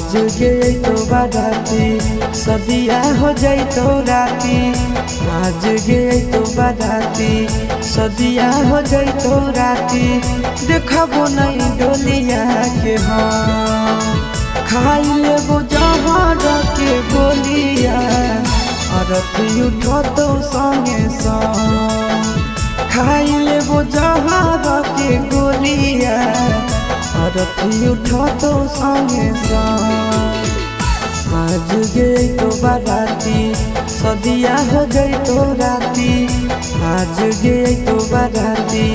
आज गए तो बाराती सदिया हो जाए तो राती। आज गए तो बाराती सदिया हो जाए तो राती। देखबो नहीं डोलिया के हम खाई लेबो जहर के गोलिया। अरथी उठो तो संगे संग खाई लेबो जहर के गोलिया। अरथी उठो तो संगे संग आज गए तो बाराती सदिया हो गई तो राती। आज गए तो बाराती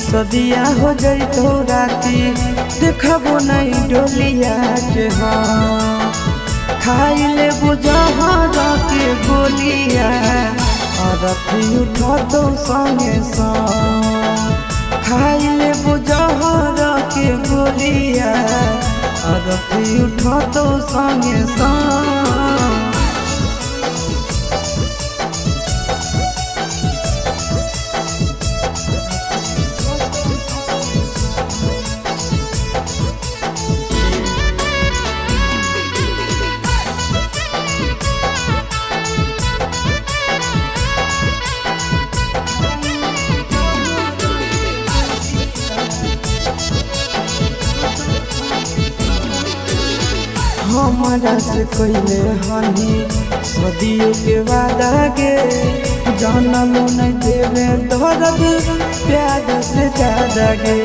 सदिया हो गई तो राती। देखबो नहीं डोलिया के हम खाई लेबो जहर के गोलिया। अरथी उठो तो संगे संग खाई लेबो जहर के गोलिया। अरथी उठो तो संगे संग हमारा से कोइले हनी सदियों के वादा गे। जानलो नहीं देवे दर्द प्यार से ज्यादा गे।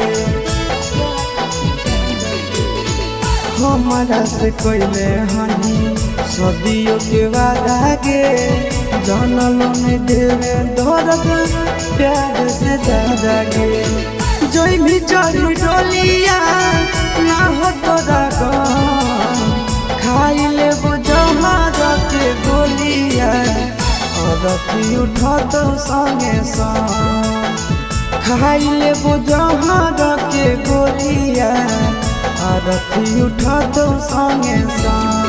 हमारा से कोइले हनी सदियों के वादा गे। जानलो नहीं देवे दर्द प्यार से ज्यादा गे। जोई भी चढ़ी डोलिया ना हो तोरा खाई लेबो जहर के गोलिया। अरथी उठो तो संगे संग खाई लेबो जहर के गोलिया। अरथी उठो तो संगे संग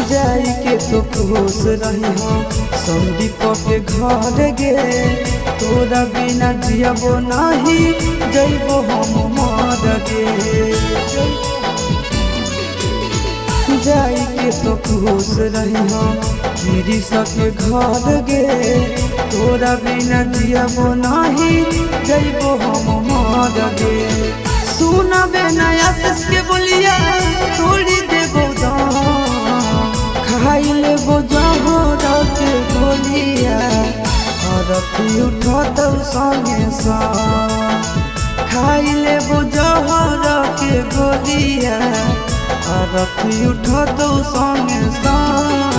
जाई के तो खुश रही हो संदीप के घर गे। तोरा बिना जियबो नहीं जइबो हम मर गे। जाई के तो खुश रही हो मेरी सके घर गे। तोरा बिना जियबो नहीं जइबो हम मर गे। सुनबे नया सस के बोलिया थोड़ी देबो खाई लेबो जहर के गोलिया। अरथी उठो तो संगे संग खाई लेबो जहर के गोलिया। अरथी उठो तो संगे संग